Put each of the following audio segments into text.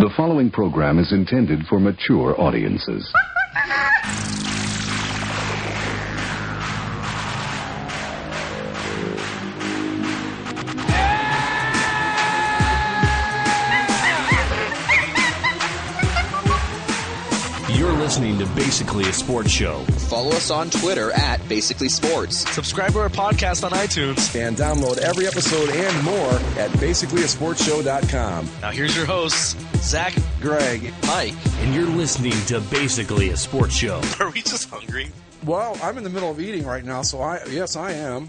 The following program is intended for mature audiences. You're listening to Basically a Sports Show. Follow us on Twitter at Basically Sports. Subscribe to our podcast on iTunes. And download every episode and more at basicallyasportshow.com. Now here's your hosts, Zach, Greg, Mike. And you're listening to Basically a Sports Show. Are we just hungry? Well, I'm in the middle of eating right now, so yes, I am.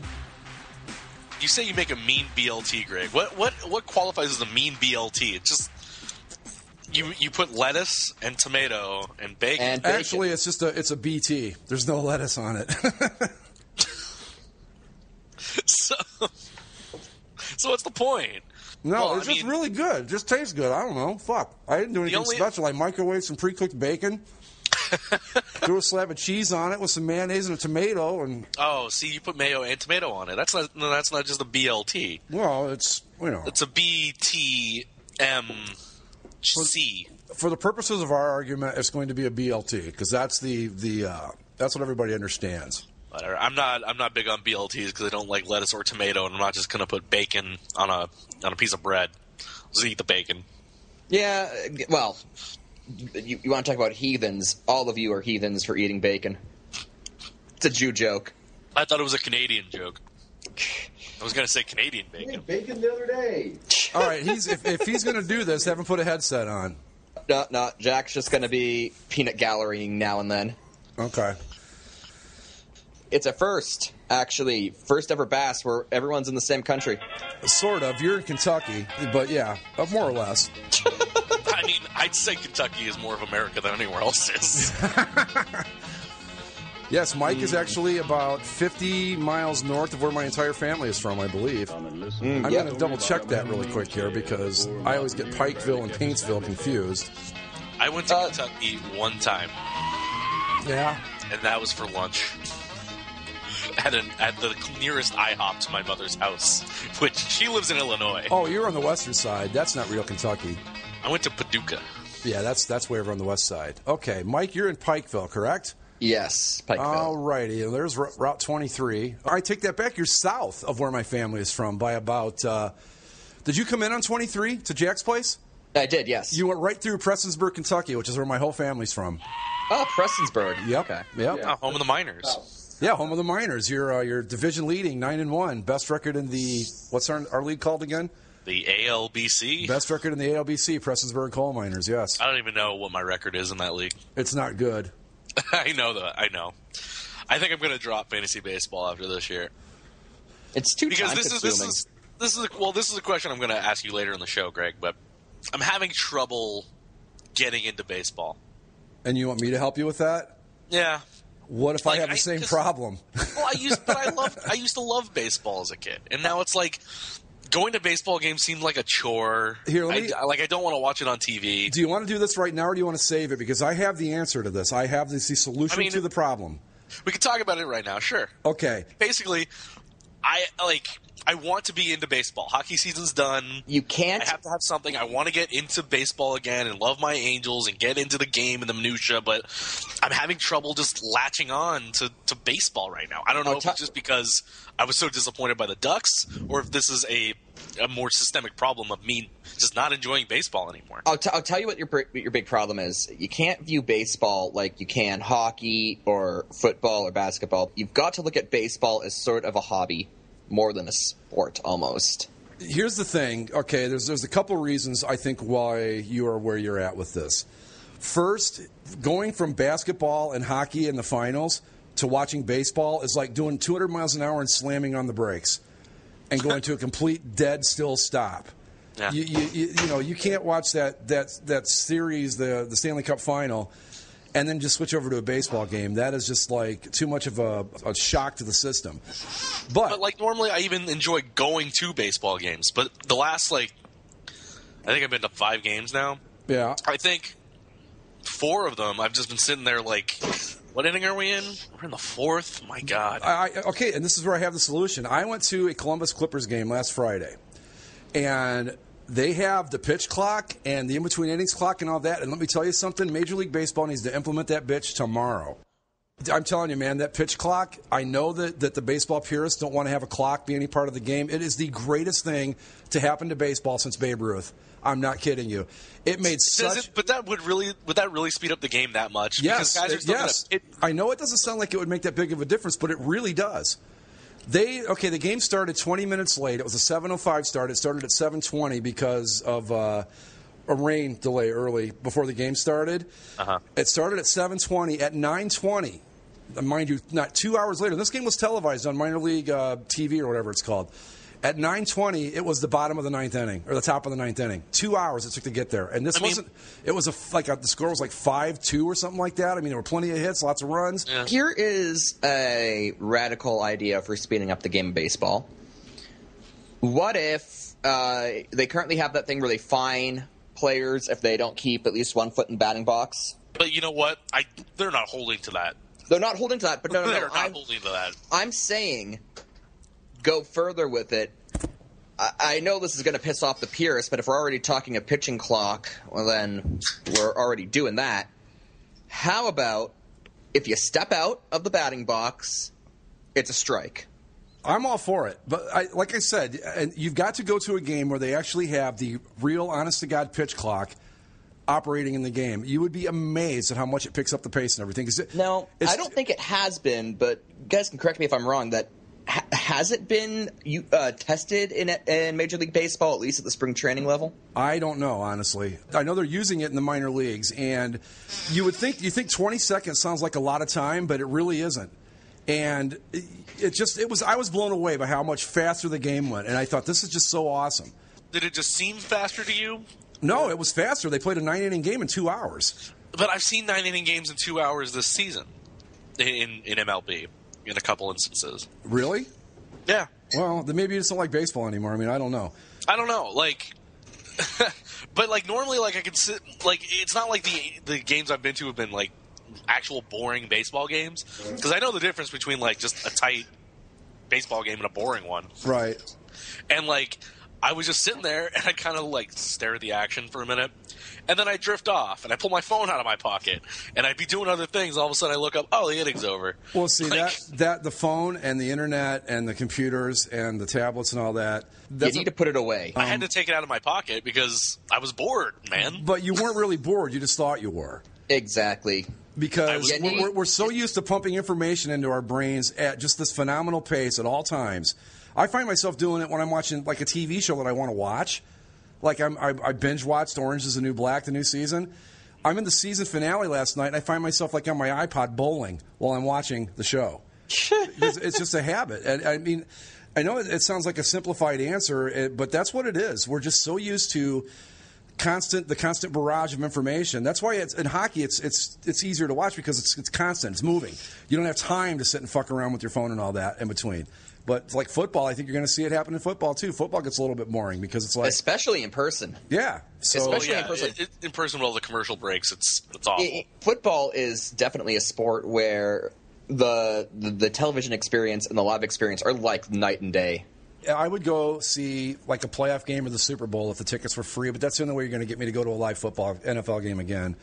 You say you make a mean BLT, Greg. What qualifies as a mean BLT? It's just you put lettuce and tomato and bacon. Actually, it's a BT. There's no lettuce on it. So what's the point? No, it's just really good. It just tastes good. I don't know. Fuck. I didn't do anything special. I microwaved some pre-cooked bacon, threw a slab of cheese on it with some mayonnaise and a tomato. And you put mayo and tomato on it. That's not just a BLT. Well, it's it's a BTMC. For the purposes of our argument, it's going to be a BLT because that's that's what everybody understands. Whatever. I'm not big on BLTs because I don't like lettuce or tomato, and I'm not just going to put bacon on a piece of bread. Just eat the bacon. Yeah, well, you want to talk about heathens? All of you are heathens for eating bacon. It's a Jew joke. I thought it was a Canadian joke. I was going to say Canadian bacon. I ate bacon the other day. All right, if he's going to do this, have him put a headset on. No, Jack's just going to be peanut gallerying now and then. Okay. It's a first, actually. First ever Bass where everyone's in the same country. Sort of. You're in Kentucky, but yeah, more or less. I mean, I'd say Kentucky is more of America than anywhere else is. Yes, Mike is actually about 50 miles north of where my entire family is from, I believe. I'm going to double-check that really quick here because I always get Pikeville and Paintsville confused. I went to Kentucky one time. Yeah? And that was for lunch. At the nearest IHOP to my mother's house, which she lives in Illinois. Oh, you're on the western side. That's not real Kentucky. I went to Paducah. Yeah, that's way over on the west side. Okay, Mike, you're in Pikeville, correct? Yes, Pikeville. All righty. There's Route 23. I take that back. You're south of where my family is from by about... did you come in on 23 to Jack's place? I did, yes. You went right through Prestonsburg, Kentucky, which is where my whole family's from. Oh, Prestonsburg. Yep. Okay. Yep. Yeah, home of the Miners. Oh. Yeah, home of the Miners. You're division leading, 9-1. Best record in the... What's our league called again? The ALBC? Best record in the ALBC, Prestonsburg Coal Miners, yes. I don't even know what my record is in that league. It's not good. I know that. I know. I think I'm going to drop fantasy baseball after this year. It's too because time-consuming. This is a question I'm going to ask you later in the show, Greg, but I'm having trouble getting into baseball. And you want me to help you with that? Yeah. What if I have the same problem? Well, I used to love baseball as a kid, and now it's like going to baseball games seemed like a chore. Here, I don't want to watch it on TV. Do you want to do this right now, or do you want to save it? Because I have the answer to this. I have the solution to the problem. We can talk about it right now. Sure. Okay. Basically, I want to be into baseball. Hockey season's done. You can't. I have to have something. I want to get into baseball again and love my Angels and get into the game and the minutia, but I'm having trouble just latching on to baseball right now. I don't know if it's just because I was so disappointed by the Ducks or if this is a more systemic problem of me just not enjoying baseball anymore. I'll tell you what your big problem is. You can't view baseball like you can hockey or football or basketball. You've got to look at baseball as sort of a hobby. More than a sport, almost. Here's the thing. Okay, there's a couple reasons I think why you are where you're at with this. First, going from basketball and hockey in the finals to watching baseball is like doing 200 miles an hour and slamming on the brakes and going to a complete dead still stop. Yeah. You can't watch that series, the Stanley Cup final, and then just switch over to a baseball game. That is just like too much of a shock to the system. But like normally I even enjoy going to baseball games. But the last I think I've been to 5 games now. Yeah. I think 4 of them I've just been sitting there like, what inning are we in? We're in the 4th? My God. Okay, and this is where I have the solution. I went to a Columbus Clippers game last Friday. And They have the pitch clock and the in-between innings clock and all that. And let me tell you something, Major League Baseball needs to implement that bitch tomorrow. I'm telling you, man, that pitch clock, I know that the baseball purists don't want to have a clock be any part of the game. It is the greatest thing to happen to baseball since Babe Ruth. I'm not kidding you. It made such... But that would that really speed up the game that much? Yes, because guys are still yes. I know it doesn't sound like it would make that big of a difference, but it really does. The game started 20 minutes late. It was a 7:05 start. It started at 7:20 because of a rain delay early before the game started. It started at 7:20. At 9:20, mind you, not 2 hours later. This game was televised on minor league TV or whatever it's called. At 9:20, it was the bottom of the ninth inning, or the top of the ninth inning. 2 hours it took to get there. And the score was like 5-2 or something like that. I mean, there were plenty of hits, lots of runs. Yeah. Here is a radical idea for speeding up the game of baseball. What if they currently have that thing where they fine players if they don't keep at least 1 foot in the batting box? But you know what? They're not holding to that. They're not holding to that, but no. They're not holding to that. I'm saying... go further with it. I know this is going to piss off the purists, but if we're already talking a pitching clock, well, then we're already doing that. How about if you step out of the batting box, it's a strike? I'm all for it. But like I said, you've got to go to a game where they actually have the real, honest-to-God pitch clock operating in the game. You would be amazed at how much it picks up the pace and everything. I don't think it has been, but you guys can correct me if I'm wrong, that has it been tested in Major League Baseball, at least at the spring training level? I don't know, honestly. I know they're using it in the minor leagues, and you think 20 seconds sounds like a lot of time, but it really isn't. And I was blown away by how much faster the game went, and I thought, this is just so awesome. Did it just seem faster to you? No, it was faster. They played a 9-inning game in 2 hours. But I've seen 9-inning games in 2 hours this season in MLB. In a couple instances. Really? Yeah. Well, then maybe you just don't like baseball anymore. I mean, I don't know. Like, but like normally, like I can sit. Like it's not like the games I've been to have been like actual boring baseball games, because I know the difference between like just a tight baseball game and a boring one. Right. And like I was just sitting there and I kind of like stare at the action for a minute. And then I drift off, and I pull my phone out of my pocket, and I'd be doing other things. All of a sudden, I look up, oh, the inning's over. Well, see, that the phone and the internet and the computers and the tablets and all that. You need to put it away. I had to take it out of my pocket because I was bored, man. But you weren't really bored. You just thought you were. Exactly. Because we're so used to pumping information into our brains at just this phenomenal pace at all times. I find myself doing it when I'm watching like a TV show that I want to watch. Like I binge watched Orange is the New Black, the new season. I'm in the season finale last night, and I find myself like on my iPod bowling while I'm watching the show. It's just a habit. And I mean, I know it sounds like a simplified answer, but that's what it is. We're just so used to the constant barrage of information. That's why in hockey it's easier to watch because it's constant. It's moving. You don't have time to sit and fuck around with your phone and all that in between. But like football, I think you're going to see it happen in football too. Football gets a little bit boring because it's like, especially in person. Yeah, especially in person. In person, while the commercial breaks, it's awful. Football is definitely a sport where the television experience and the live experience are like night and day. I would go see like a playoff game or the Super Bowl if the tickets were free, but that's the only way you're going to get me to go to a live football NFL game again.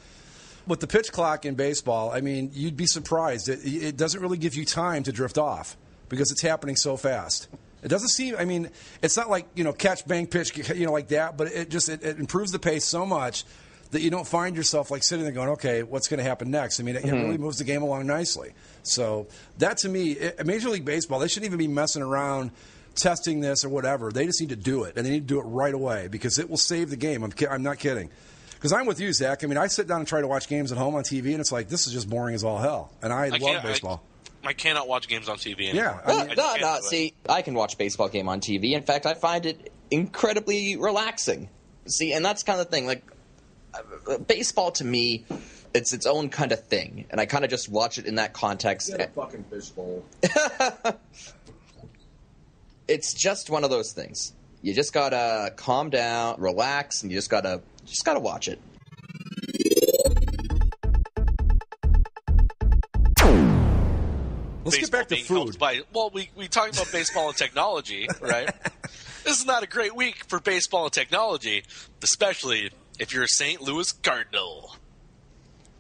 With the pitch clock in baseball, I mean, you'd be surprised. It doesn't really give you time to drift off because it's happening so fast. It doesn't seem, I mean, it's not like, catch, bang, pitch, like that, but it improves the pace so much that you don't find yourself like sitting there going, okay, what's going to happen next? I mean, it really moves the game along nicely. So that to me, Major League Baseball, they shouldn't even be messing around testing this or whatever. They just need to do it, and they need to do it right away because it will save the game. I'm not kidding. Because I'm with you, Zach. I mean, I sit down and try to watch games at home on TV, and it's like, this is just boring as all hell. And I love baseball. I cannot watch games on TV anymore. Yeah. See, I can watch a baseball game on TV. In fact, I find it incredibly relaxing. See, and that's kind of the thing. Like, baseball to me, it's its own kind of thing. And I kind of just watch it in that context. Get a fucking fishbowl. It's just one of those things. You just gotta calm down, relax, and you just gotta watch it. Let's get back to food. We talked about baseball and technology, right? This is not a great week for baseball and technology, especially if you're a St. Louis Cardinal.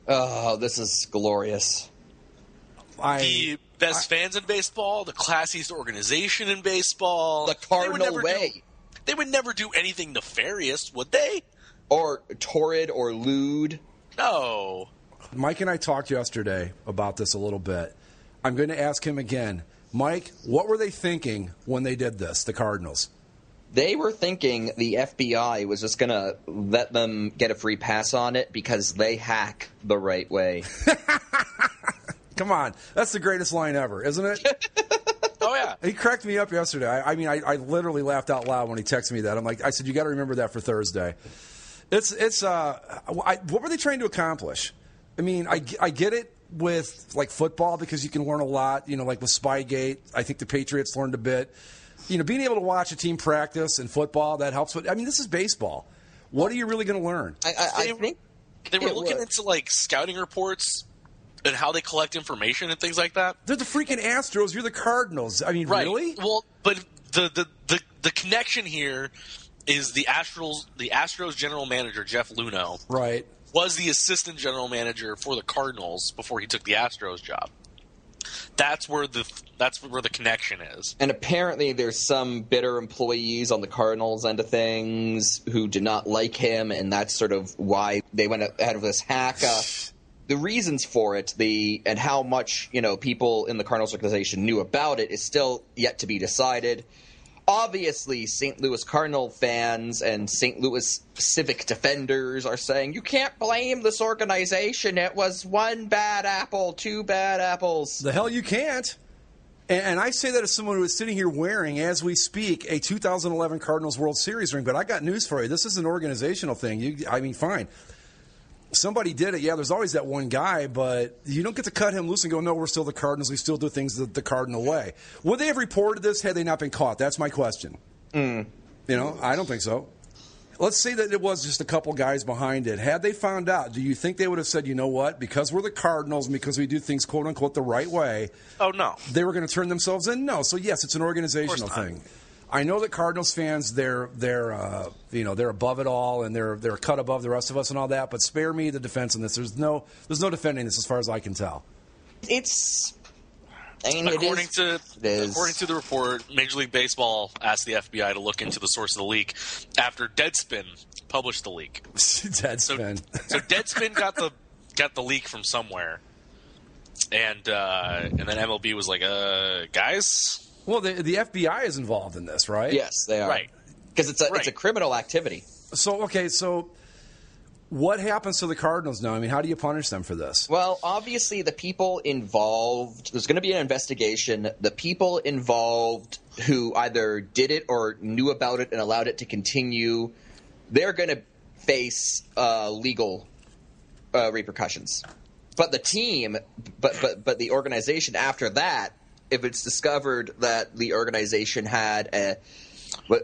Oh, this is glorious. The best fans in baseball, the classiest organization in baseball. The Cardinal Way. They would never do anything nefarious, would they? Or torrid or lewd. No. Mike and I talked yesterday about this a little bit. I'm going to ask him again. Mike, what were they thinking when they did this, the Cardinals? They were thinking the FBI was just going to let them get a free pass on it because they hack the right way. Come on. That's the greatest line ever, isn't it? Oh, yeah. He cracked me up yesterday. I literally laughed out loud when he texted me that. I said, you got to remember that for Thursday. What were they trying to accomplish? I mean, I get it with, like, football because you can learn a lot, like with Spygate. I think the Patriots learned a bit. Being able to watch a team practice in football, that helps. This is baseball. What are you really going to learn? I think they were looking into, like, scouting reports and how they collect information and things like that. They're the freaking Astros. You're the Cardinals. I mean, right. Really? Well, but the connection here is the Astros general manager, Jeff Luhnow, right, was the assistant general manager for the Cardinals before he took the Astros job. That's where the connection is. And apparently there's some bitter employees on the Cardinals end of things who did not like him, and that's sort of why they went ahead of this hack. The reasons for it, and how much people in the Cardinals organization knew about it is still yet to be decided. Obviously, St. Louis Cardinal fans and St. Louis civic defenders are saying, you can't blame this organization. It was one bad apple, two bad apples. The hell you can't. And I say that as someone who is sitting here wearing, as we speak, a 2011 Cardinals World Series ring. But I got news for you. This is an organizational thing. Fine. Somebody did it. Yeah, there's always that one guy, but you don't get to cut him loose and go, no, we're still the Cardinals. We still do things the Cardinal way. Would they have reported this had they not been caught? That's my question. I don't think so. Let's say that it was just a couple guys behind it. Had they found out, do you think they would have said, you know what, because we're the Cardinals and because we do things, quote-unquote, the right way, oh, no, they were going to turn themselves in? No. So, yes, it's an organizational thing. I know that Cardinals fans, they're above it all and they're a cut above the rest of us and all that. But spare me the defense on this. There's no defending this as far as I can tell. According to the report, Major League Baseball asked the FBI to look into the source of the leak after Deadspin published the leak. Deadspin. So Deadspin got the leak from somewhere, and then MLB was like, guys. Well, the FBI is involved in this, right? Yes, they are. Right. Because it's a criminal activity. So what happens to the Cardinals now? How do you punish them for this? Well, obviously the people involved, there's going to be an investigation. The people involved who either did it or knew about it and allowed it to continue, they're going to face legal repercussions. But the team, but the organization after that, if it's discovered that the organization had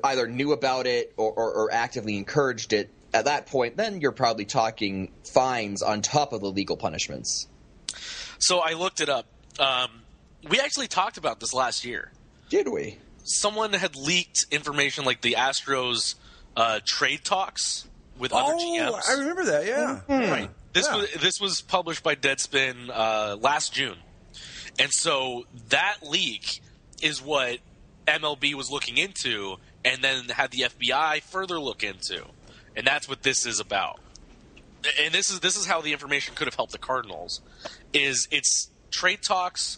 either knew about it or actively encouraged it, at that point, then you're probably talking fines on top of the legal punishments. So I looked it up. We actually talked about this last year. Did we? Someone had leaked information like the Astros trade talks with other GMs. I remember that, yeah. Mm-hmm. Right. This was published by Deadspin last June. And so that leak is what MLB was looking into and then had the FBI further look into. And that's what this is about. And this is how the information could have helped the Cardinals. It's trade talks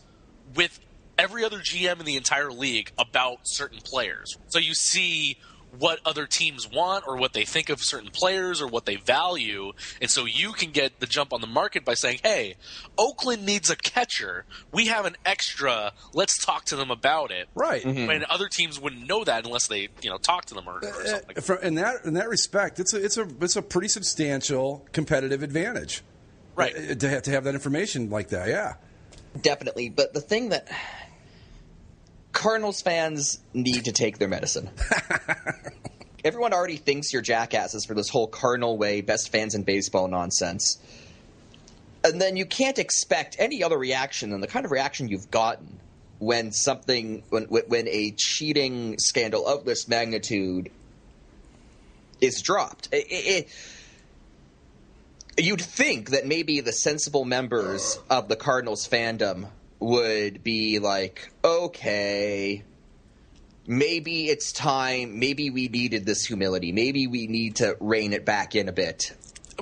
with every other GM in the entire league about certain players. So you see what other teams want or what they think of certain players or what they value. And so you can get the jump on the market by saying, hey, Oakland needs a catcher. We have an extra. Let's talk to them about it. Right. Mm-hmm. And other teams wouldn't know that unless they talk to them or something. In that respect, it's a pretty substantial competitive advantage. Right. To have that information like that, yeah. Definitely. But the thing that Cardinals fans need to take their medicine. Everyone already thinks you're jackasses for this whole Cardinal Way, best fans in baseball nonsense. And then you can't expect any other reaction than the kind of reaction you've gotten. when a cheating scandal of this magnitude is dropped. You'd think that maybe the sensible members of the Cardinals fandom would be like, okay, maybe it's time. Maybe we needed this humility. Maybe we need to rein it back in a bit.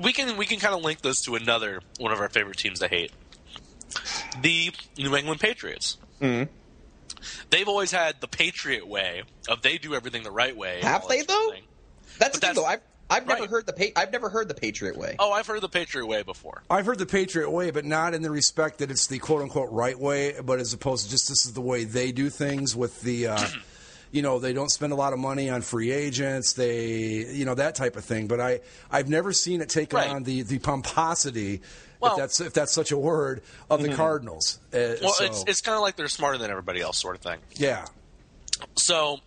We can kind of link this to another one of our favorite teams to hate, the New England Patriots. Mm-hmm. They've always had the Patriot way of they do everything the right way. Have they though? That's the thing though. I've never heard the Patriot way. Oh, I've heard the Patriot way before. I've heard the Patriot way, but not in the respect that it's the quote-unquote right way, but as opposed to just this is the way they do things with the, they don't spend a lot of money on free agents, that type of thing. But I've never seen it take on the pomposity, if that's such a word, of the Cardinals. It's kind of like they're smarter than everybody else sort of thing. Yeah. So...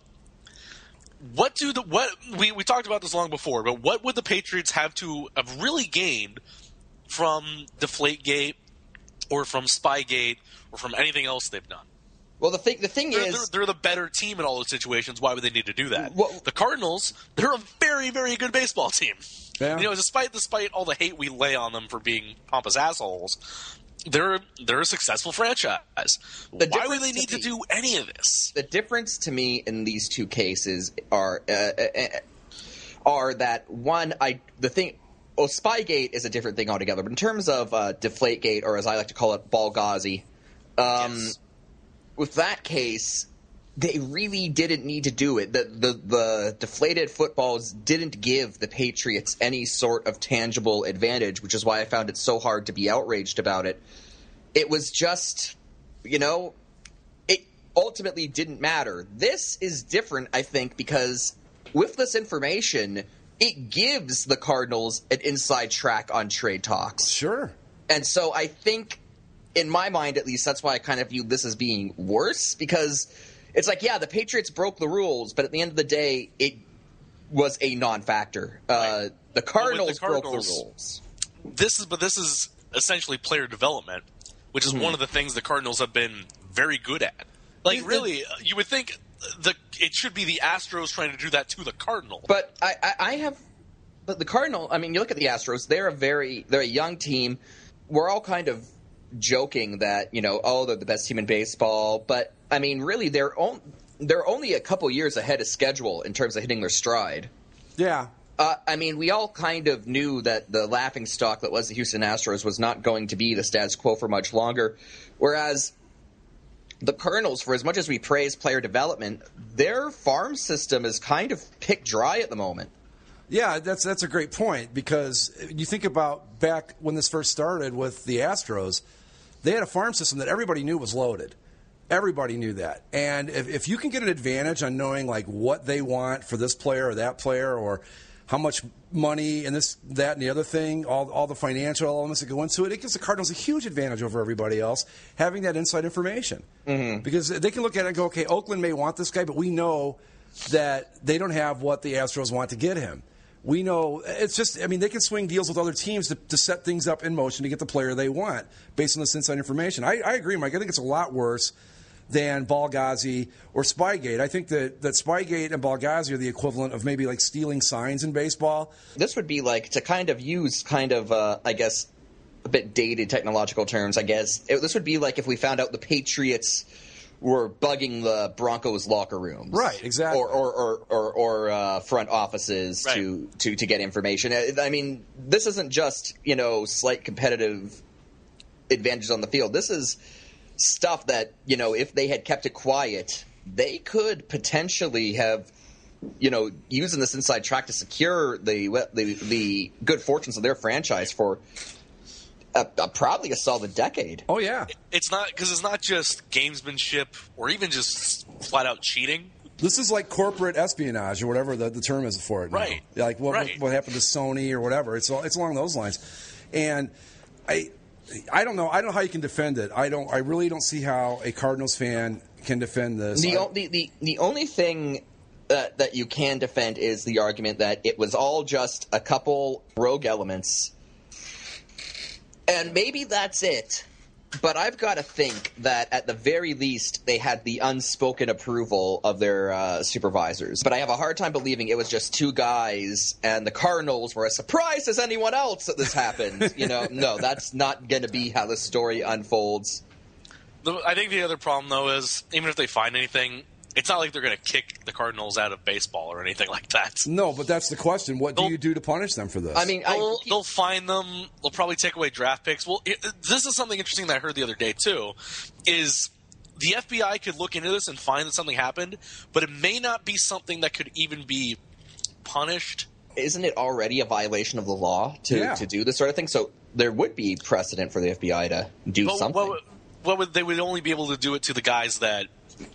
we talked about this long before, but what would the Patriots have to have really gained from Deflategate or from Spygate or from anything else they've done? Well, the thing is, they're the better team in all those situations. Why would they need to do that? Well, the Cardinals, they're a very, very good baseball team. Yeah. Despite all the hate we lay on them for being pompous assholes, they're a successful franchise. Why would they need to do any of this? The difference to me in these two cases are that one, Spygate is a different thing altogether. But in terms of Deflategate, or as I like to call it, Ballghazi, Yes. With that case, they really didn't need to do it. The deflated footballs didn't give the Patriots any sort of tangible advantage, which is why I found it so hard to be outraged about it. It was just, it ultimately didn't matter. This is different, I think, because with this information, it gives the Cardinals an inside track on trade talks. Sure. And so I think, in my mind at least, that's why I kind of view this as being worse, because it's like, yeah, the Patriots broke the rules, but at the end of the day, it was a non-factor. Right. The Cardinals broke the rules. This is essentially player development, which is one of the things the Cardinals have been very good at. Like, really, you would think it should be the Astros trying to do that to the Cardinal. But but the Cardinal, I mean, you look at the Astros, they're a young team. We're all kind of joking that, they're the best team in baseball, but I mean, really, they're only a couple years ahead of schedule in terms of hitting their stride. Yeah. I mean, we all kind of knew that the laughingstock that was the Houston Astros was not going to be the status quo for much longer, whereas the Cardinals, for as much as we praise player development, their farm system is kind of picked dry at the moment. Yeah, that's a great point, because you think about back when this first started with the Astros, they had a farm system that everybody knew was loaded. Everybody knew that. And if you can get an advantage on knowing like what they want for this player or that player, or how much money and this, that, and the other thing, all the financial elements that go into it, it gives the Cardinals a huge advantage over everybody else having that inside information. Mm-hmm. Because they can look at it and go, okay, Oakland may want this guy, but we know that they don't have what the Astros want to get him. We know it's just, I mean, they can swing deals with other teams to set things up in motion to get the player they want based on this inside information. I agree, Mike. I think it's a lot worse than Ballghazi or Spygate. I think that Spygate and Ballghazi are the equivalent of maybe like stealing signs in baseball. This would be like, to kind of use I guess, a bit dated technological terms, I guess. This would be like if we found out the Patriots were bugging the Broncos locker rooms, right? Exactly, or front offices, right, to get information. I mean, this isn't just slight competitive advantages on the field. This is stuff that if they had kept it quiet, they could potentially have using this inside track to secure the good fortunes of their franchise for probably a solid decade. Oh yeah, it's not just gamesmanship or even just flat out cheating. This is like corporate espionage or whatever the term is for it now. Right. Like what happened to Sony or whatever. It's along those lines. And I don't know. I don't know how you can defend it. I really don't see how a Cardinals fan can defend this. The only thing that you can defend is the argument that it was all just a couple rogue elements. And maybe that's it. But I've got to think that at the very least they had the unspoken approval of their supervisors. But I have a hard time believing it was just two guys and the Cardinals were as surprised as anyone else that this happened. No, that's not going to be how the story unfolds. I think the other problem, though, is even if they find anything, it's not like they're going to kick the Cardinals out of baseball or anything like that. No, but that's the question. What do you do to punish them for this? I mean, they'll fine them. They'll probably take away draft picks. Well, this is something interesting that I heard the other day, too, is the FBI could look into this and find that something happened, but it may not be something that could even be punished. Isn't it already a violation of the law to do this sort of thing? So there would be precedent for the FBI to do something. They would only be able to do it to the guys that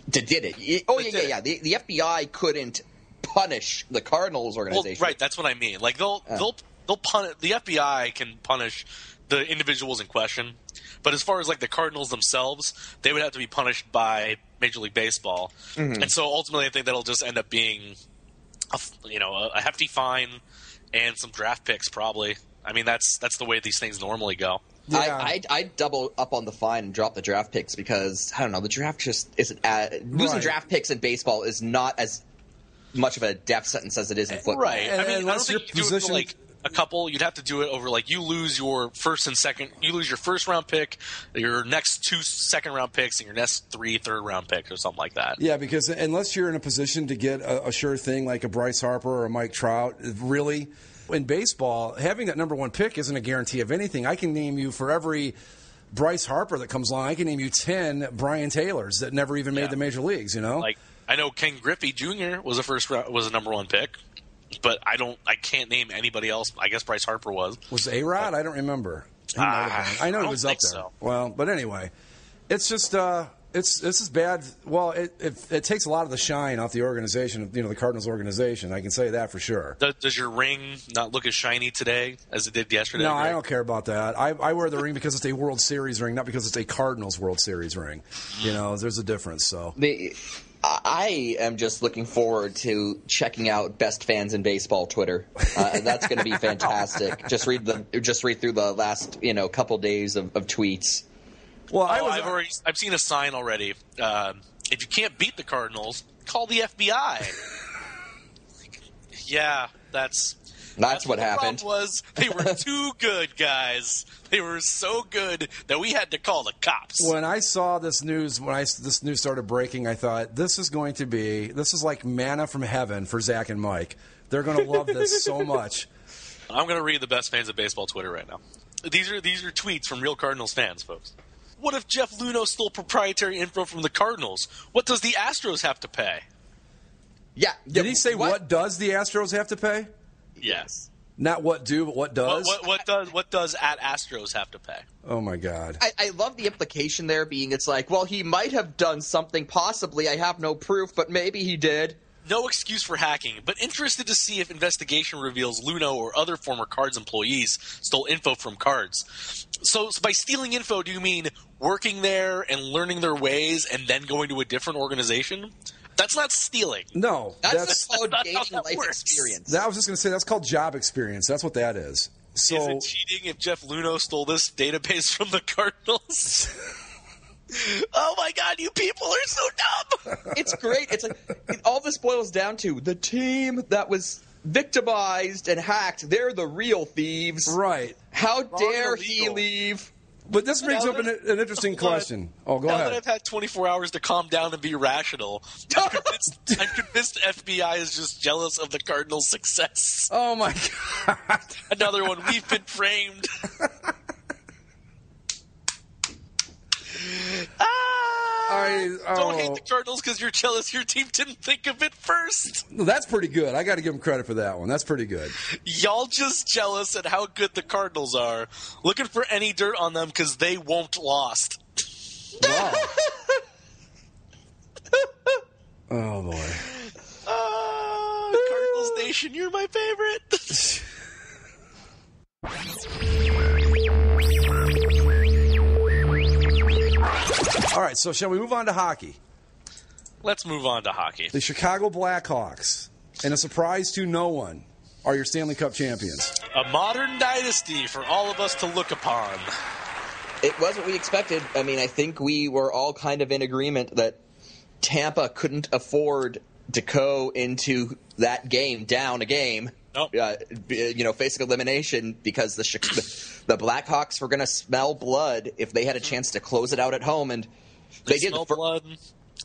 did it. Oh, yeah. The FBI couldn't punish the Cardinals organization. Well, right, that's what I mean. Like they'll punish. The FBI can punish the individuals in question, but as far as like the Cardinals themselves, they would have to be punished by Major League Baseball, and so ultimately, I think that'll just end up being a hefty fine and some draft picks probably. I mean, that's the way these things normally go. Yeah. I'd double up on the fine and drop the draft picks because, I don't know, the draft just isn't losing draft picks in baseball is not as much of a death sentence as it is in football. Right. I mean, I don't think you do it for like a couple. You'd have to do it over like you lose your first and second. You lose your first round pick, your next 2 second round picks, and your next 3 third round picks or something like that. Yeah, because unless you're in a position to get a sure thing like a Bryce Harper or a Mike Trout, really. In baseball, having that number 1 pick isn't a guarantee of anything. I can name you for every Bryce Harper that comes along, I can name you 10 Brian Taylors that never even made the major leagues. Like I know Ken Griffey Jr. was a number 1 pick, but I can't name anybody else. I guess Bryce Harper was. Was A-Rod? I don't remember. I know he was up there. So. Well, but anyway, it's just it's just bad. Well, it takes a lot of the shine off the organization, the Cardinals organization. I can say that for sure. Does your ring not look as shiny today as it did yesterday? No, I don't care about that. I wear the ring because it's a World Series ring, not because it's a Cardinals World Series ring. There's a difference. So I am just looking forward to checking out Best Fans in Baseball Twitter. That's going to be fantastic. Just read through the last couple days of tweets. Well, I've seen a sign already. If you can't beat the Cardinals, call the FBI. Yeah, that's what happened. The problem was they were too good, guys. They were so good that we had to call the cops. When I saw this news, this news started breaking, I thought this is like manna from heaven for Zach and Mike. They're going to love this so much. I'm going to read the Best Fans of Baseball Twitter right now. These are tweets from real Cardinals fans, folks. What if Jeff Luhnow stole proprietary info from the Cardinals? What does the Astros have to pay? Yeah. Did he say what does the Astros have to pay? Yes. Not what do, but what does? What does at Astros have to pay? Oh, my God. I love the implication there being it's like, well, he might have done something possibly. I have no proof, but maybe he did. No excuse for hacking, but interested to see if investigation reveals Luhnow or other former Cards employees stole info from Cards. So by stealing info, do you mean working there and learning their ways and then going to a different organization? That's not stealing. No. That's called gaining life experience. I was just going to say that's called job experience. That's what that is. So, is it cheating if Jeff Luhnow stole this database from the Cardinals? Oh my God, you people are so dumb. It's great. It's like all this boils down to the team that was victimized and hacked. They're the real thieves. Right. How dare he leave? But this brings up an interesting question. Oh, go ahead. Now that I've had 24 hours to calm down and be rational, I'm convinced FBI is just jealous of the Cardinals' success. Oh, my God. Another one. We've been framed. Don't hate the Cardinals because you're jealous your team didn't think of it first. That's pretty good. I got to give them credit for that one. That's pretty good. Y'all just jealous at how good the Cardinals are, looking for any dirt on them because they won't lost. Wow. Oh, boy. Cardinals Nation, you're my favorite. All right, so shall we move on to hockey? Let's move on to hockey. The Chicago Blackhawks, and a surprise to no one, are your Stanley Cup champions. A modern dynasty for all of us to look upon. It was what we expected. I mean, I think we were all kind of in agreement that Tampa couldn't afford to go into that game down a game, Nope. Facing elimination because the Blackhawks were going to smell blood if they had a chance to close it out at home, and they did. Smell blood.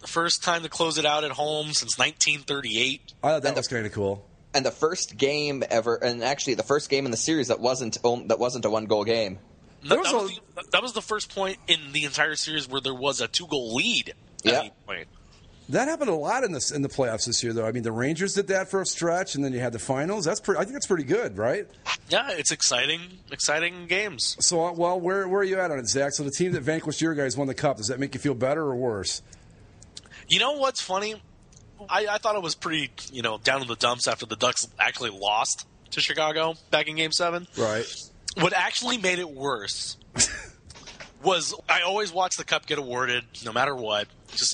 First time to close it out at home since 1938. I thought that was kind of cool. And the first game ever, and actually the first game in the series that wasn't a 1-goal game. That was the first point in the entire series where there was a 2-goal lead at any point. That happened a lot in the playoffs this year, though. I mean, the Rangers did that for a stretch, and then you had the finals. I think that's pretty good, right? Yeah, it's exciting games. So, well, where are you at on it, Zach? So the team that vanquished your guys won the Cup. Does that make you feel better or worse? You know what's funny? I thought it was pretty, down in the dumps after the Ducks actually lost to Chicago back in Game 7. Right. What actually made it worse was I always watch the Cup get awarded no matter what.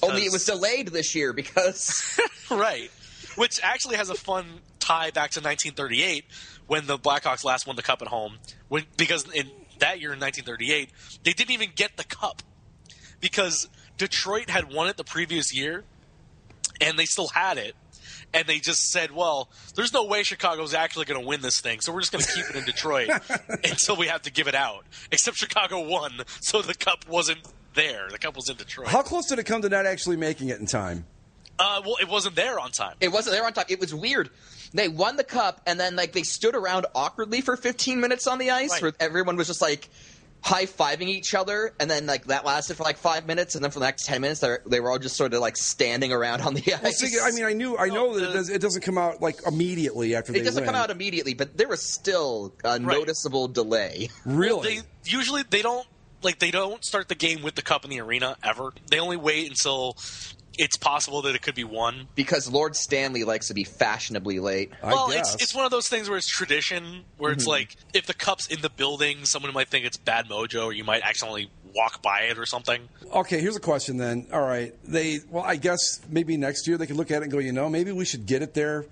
Only it was delayed this year because... Right. Which actually has a fun tie back to 1938 when the Blackhawks last won the Cup at home. Because in that year in 1938, they didn't even get the Cup because Detroit had won it the previous year and they still had it. And they just said, well, there's no way Chicago's actually going to win this thing, so we're just going to keep it in Detroit until we have to give it out. Except Chicago won, so the Cup wasn't there. The Cup was in Detroit. How close did it come to not actually making it in time? Well, it wasn't there on time. It wasn't there on time. It was weird. They won the Cup, and then they stood around awkwardly for 15 minutes on the ice, right, where everyone was just high-fiving each other, and then that lasted for 5 minutes, and then for the next 10 minutes they were all just sort of standing around on the ice. Well, see, I mean, I know that it doesn't come out immediately after they win. It doesn't come out immediately, but there was still a noticeable delay. Really? Well, they don't start the game with the Cup in the arena ever. They only wait until it's possible that it could be won. Because Lord Stanley likes to be fashionably late. Well, it's one of those things where it's tradition, where it's if the Cup's in the building, someone might think it's bad mojo, or you might accidentally walk by it or something. Okay, here's a question then. All right. I guess maybe next year they could look at it and go, maybe we should get it there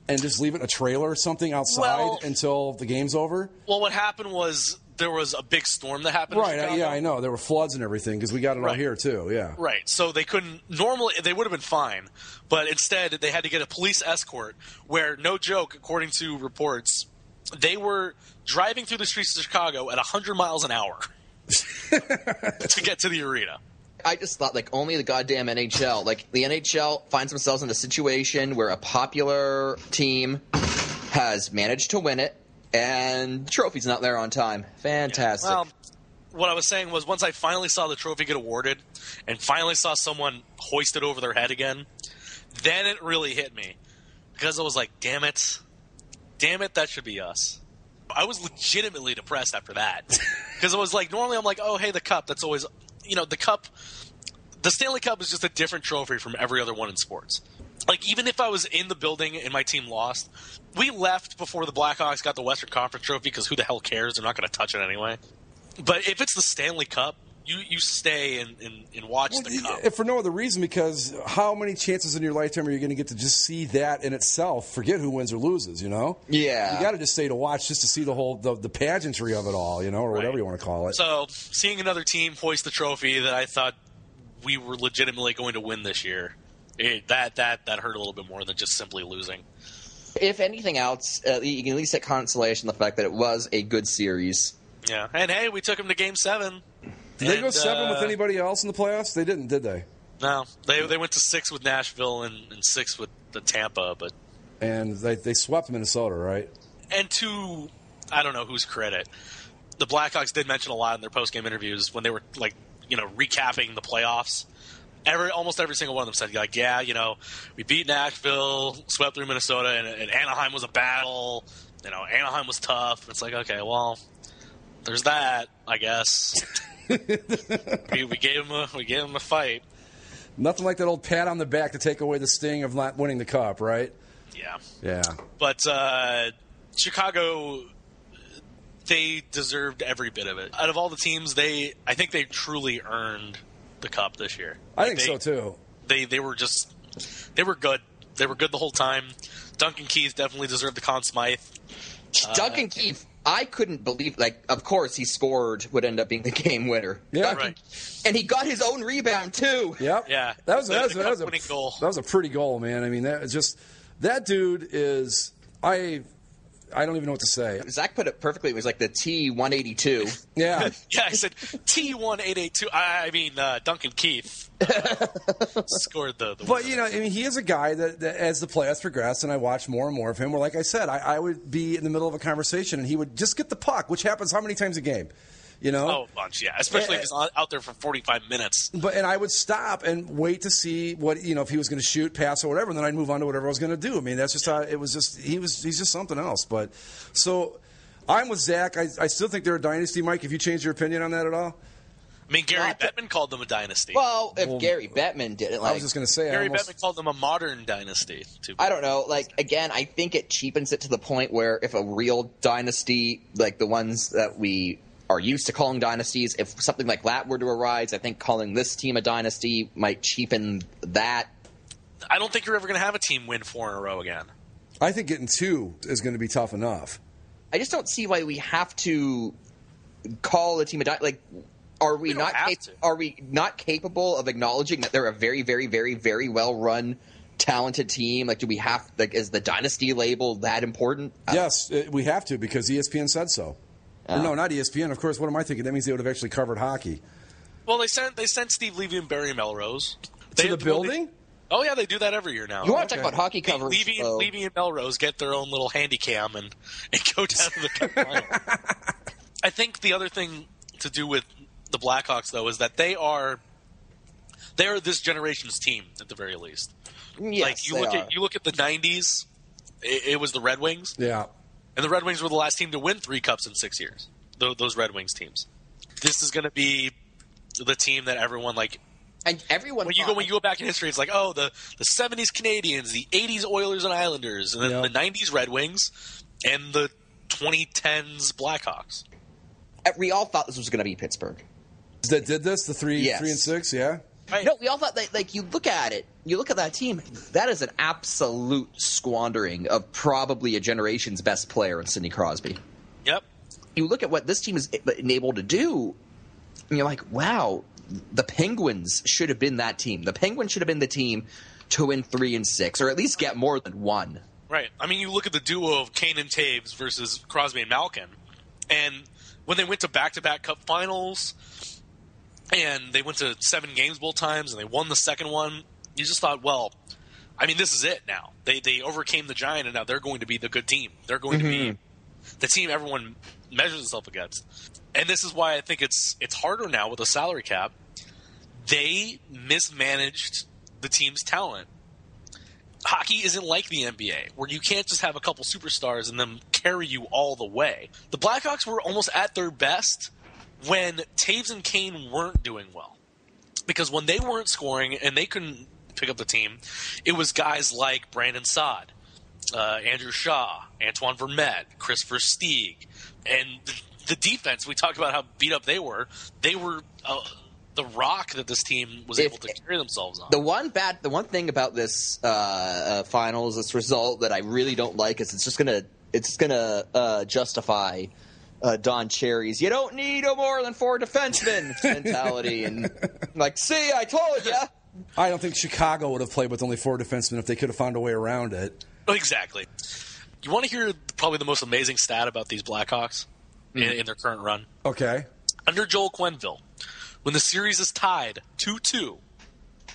and just leave it in a trailer or something outside until the game's over? Well, what happened was there was a big storm that happened in Chicago. Yeah, I know. There were floods and everything because we got it out here too, yeah. Right. So they couldn't – normally they would have been fine, but instead they had to get a police escort where, no joke, according to reports, they were driving through the streets of Chicago at 100 miles an hour to get to the arena. I just thought, only the goddamn NHL. The NHL finds themselves in a situation where a popular team has managed to win it, and the trophy's not there on time. Fantastic. Yeah. Well, what I was saying was once I finally saw the trophy get awarded and finally saw someone hoist it over their head again, then it really hit me. Because I was like, damn it, that should be us. I was legitimately depressed after that. Because I was normally I'm oh, hey, the Cup, that's always, the Cup, the Stanley Cup is just a different trophy from every other one in sports. Even if I was in the building and my team lost, we left before the Blackhawks got the Western Conference trophy because who the hell cares? They're not going to touch it anyway. But if it's the Stanley Cup, you stay and watch the Cup. If for no other reason, because how many chances in your lifetime are you going to get to just see that in itself? Forget who wins or loses, Yeah. You got to just stay to watch just to see the whole the pageantry of it all, or whatever you want to call it. So seeing another team hoist the trophy that I thought we were legitimately going to win this year, that hurt a little bit more than just simply losing. If anything else, you can at least get consolation the fact that it was a good series. Yeah, and hey, we took them to Game 7. Did they go 7 with anybody else in the playoffs? They didn't, did they? No, they went to 6 with Nashville and 6 with the Tampa, and they swept Minnesota, right? And to I don't know whose credit, the Blackhawks did mention a lot in their post-game interviews when they were recapping the playoffs. Almost every single one of them said, we beat Nashville, swept through Minnesota, and Anaheim was a battle. Anaheim was tough. It's okay, well, there's that, I guess. we gave him a fight. Nothing like that old pat on the back to take away the sting of not winning the Cup, right? Yeah. Yeah. But Chicago, they deserved every bit of it. Out of all the teams, I think they truly earned the Cup this year. I think so too. They were good. They were good the whole time. Duncan Keith definitely deserved the Conn Smythe. Duncan Keith I couldn't believe, like, of course he scored would end up being the game winner. Yeah, right. And he got his own rebound too. Yep. Yeah. That was a winning goal. That was a pretty goal, man. I mean, that dude is I don't even know what to say. Zach put it perfectly. It was like the T-182. Yeah. Yeah, I said T1882. I mean, Duncan Keith scored the But, you know, I mean, he is a guy that as the playoffs progress, and I watch more and more of him, where, like I said, I would be in the middle of a conversation, and he would just get the puck, which happens how many times a game? You know? Oh, a bunch, yeah. Especially if he's out there for 45 minutes. And I would stop and wait to see what, you know, if he was going to shoot, pass, or whatever, and then I'd move on to whatever I was going to do. I mean, that's just how it was. He's just something else. But so I'm with Zach. I still think they're a dynasty, Mike. Have you changed your opinion on that at all? I mean, Gary Bettman called them a dynasty. Well, if Gary Bettman did it, like, I was just going to say, Gary Bettman called them a modern dynasty. I don't know. Like, again, I think it cheapens it to the point where if a real dynasty, like the ones that we are used to calling dynasties, if something like that were to arise, I think calling this team a dynasty might cheapen that. I don't think you're ever going to have a team win 4 in a row again. I think getting 2 is going to be tough enough. I just don't see why we have to call a team a dynasty. Like, are we not capable of acknowledging that they're a very, very, very, very well run, talented team? Like, do we have, like, is the dynasty label that important? Yes, we have to, because ESPN said so. No, not ESPN. Of course, what am I thinking? That means they would have actually covered hockey. Well, they sent Steve Levy and Barry Melrose To the building? Oh, yeah, they do that every year now. You want to talk about hockey coverage? Levy and Melrose get their own little handy cam and go down to the cup final. I think the other thing to do with the Blackhawks, though, is that they are this generation's team at the very least. Yes, like you look at the 90s, it was the Red Wings. Yeah. And the Red Wings were the last team to win 3 cups in 6 years. Those Red Wings teams. This is going to be the team that everyone like. And everyone. When you go back in history, it's like, oh, the 70s Canadians, the 80s Oilers and Islanders, and then the 90s Red Wings, and the 2010s Blackhawks. We all thought this was going to be Pittsburgh. That did this, the 3 and 6, yeah. Right. No, we all thought that, like, you look at that team, that is an absolute squandering of probably a generation's best player in Sidney Crosby. Yep. You look at what this team is able to do, and you're like, wow, the Penguins should have been that team. The Penguins should have been the team to win 3 and 6, or at least get more than 1. Right. I mean, you look at the duo of Kane and Taves versus Crosby and Malkin, and when they went to back-to-back Cup finals, and they went to 7 games both times, and they won the second one, you just thought, well, I mean, this is it now. They overcame the Giant, and now they're going to be the good team. They're going to be the team everyone measures itself against. And this is why I think it's harder now with the salary cap. They mismanaged the team's talent. Hockey isn't like the NBA, where you can't just have a couple superstars and them carry you all the way. The Blackhawks were almost at their best when Taves and Kane weren't doing well. Because when they weren't scoring and they couldn't pick up the team, it was guys like Brandon Saad, Andrew Shaw, Antoine Vermette, Chris Versteeg. And the defense, we talked about how beat up they were. They were the rock that this team was able to carry themselves on. The one thing about this finals, this result that I really don't like is it's just gonna justify Don Cherry's "you don't need no more than 4 defensemen" mentality, and like, see, I told you. I don't think Chicago would have played with only 4 defensemen if they could have found a way around it. Exactly. You want to hear probably the most amazing stat about these Blackhawks in their current run? Okay. Under Joel Quenneville, when the series is tied 2-2,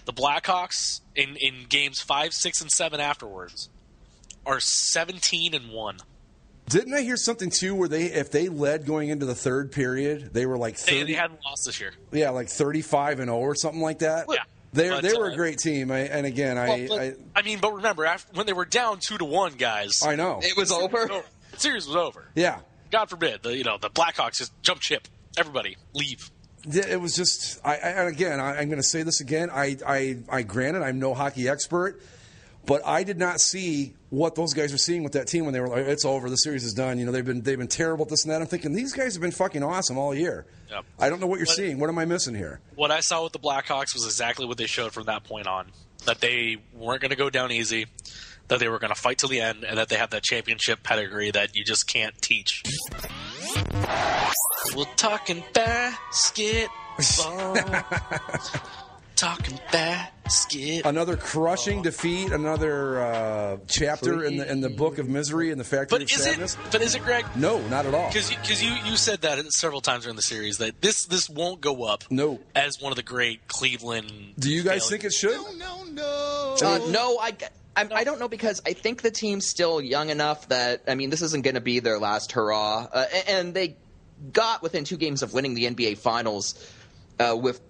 the Blackhawks in games 5, 6, and 7 afterwards are 17-1. Didn't I hear something too where if they led going into the third period, they were like 30, they hadn't lost this year. Yeah, like 35-0 or something like that. Yeah. They were a great team, but remember, when they were down 2-1, guys, I know it was over. The series was over. Yeah, God forbid, the Blackhawks just jump ship. Everybody leave. It was just. I'm going to say this again. I granted, I'm no hockey expert, but I did not see what those guys were seeing with that team when they were like, "It's over. The series is done." They've been terrible at this and that. I'm thinking these guys have been fucking awesome all year. Yep. I don't know what you're seeing. What am I missing here? What I saw with the Blackhawks was exactly what they showed from that point on. That they weren't going to go down easy. that they were going to fight till the end, and that they have that championship pedigree that you just can't teach. We're talking basketball. Talking basketball. Another crushing defeat, another chapter in the book of misery and the factory of sadness. But is it, Greg? No, not at all. Because you said that several times during the series that this won't go up as one of the great Cleveland. Do you guys think it should? No, I don't know, because I think the team's still young enough that, I mean, this isn't going to be their last hurrah. And they got within 2 games of winning the NBA Finals with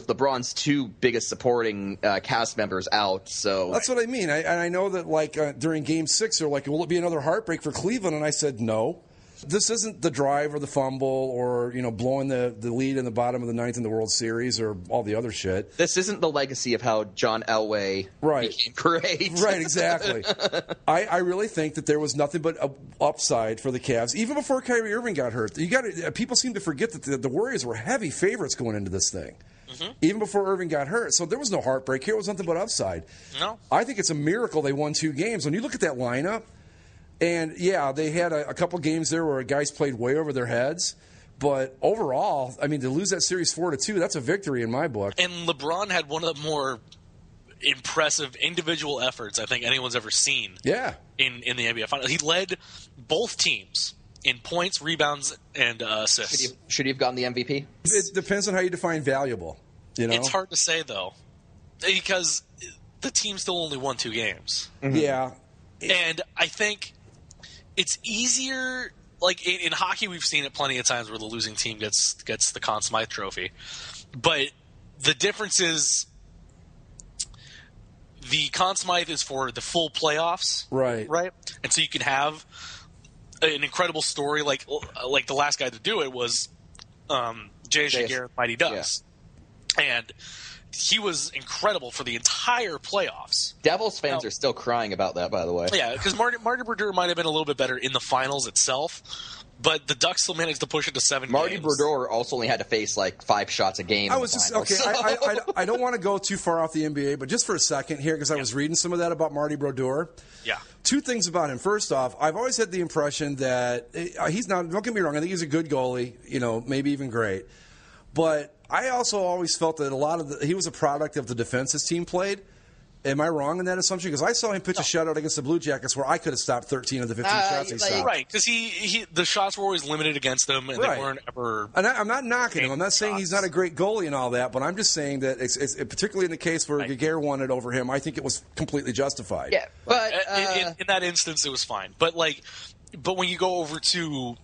LeBron's 2 biggest supporting cast members out. So that's what I mean. I know that during Game 6, they're like, will it be another heartbreak for Cleveland? And I said no. This isn't the drive or the fumble or blowing the lead in the bottom of the 9th in the World Series or all the other shit. This isn't the legacy of how John Elway became great. Right, exactly. I really think that there was nothing but a upside for the Cavs, even before Kyrie Irving got hurt. People seem to forget that the Warriors were heavy favorites going into this thing. Mm-hmm. Even before Irving got hurt. So there was no heartbreak here. It was nothing but upside. No. I think it's a miracle they won 2 games. When you look at that lineup, and yeah, they had a couple games there where guys played way over their heads. But overall, I mean, to lose that series 4-2, that's a victory in my book. And LeBron had one of the more impressive individual efforts I think anyone's ever seen. Yeah. In the NBA Finals. He led both teams in points, rebounds, and assists. Should he have gotten the MVP? It depends on how you define valuable. It's hard to say, though, because the team still only won 2 games. Mm-hmm. Yeah. And I think it's easier. Like in hockey, we've seen it plenty of times where the losing team gets the Conn Smythe Trophy. But the difference is the Conn Smythe is for the full playoffs. Right. And so you can have an incredible story like the last guy to do it was J.J. Garrett, Mighty Ducks. Yeah. And he was incredible for the entire playoffs. Devils fans are still crying about that, by the way. Yeah, because Marty Brodeur might have been a little bit better in the finals itself, but the Ducks still managed to push it to 7 Marty games. Brodeur also only had to face 5 shots a game. I was just okay. I don't want to go too far off the NBA, but just for a second here, because I was reading some of that about Marty Brodeur. Yeah. 2 things about him. First off, I've always had the impression that he's not. Don't get me wrong. I think he's a good goalie. Maybe even great. But I also always felt that he was a product of the defense his team played. Am I wrong in that assumption? Because I saw him pitch a shutout against the Blue Jackets where I could have stopped 13 of the 15 shots he stopped. Right, because the shots were always limited against him, and they weren't ever. And I'm not knocking him. I'm not saying he's not a great goalie and all that, but I'm just saying that it's particularly in the case where Giguere won it over him, I think it was completely justified. Yeah, but in that instance, it was fine. But when you go over to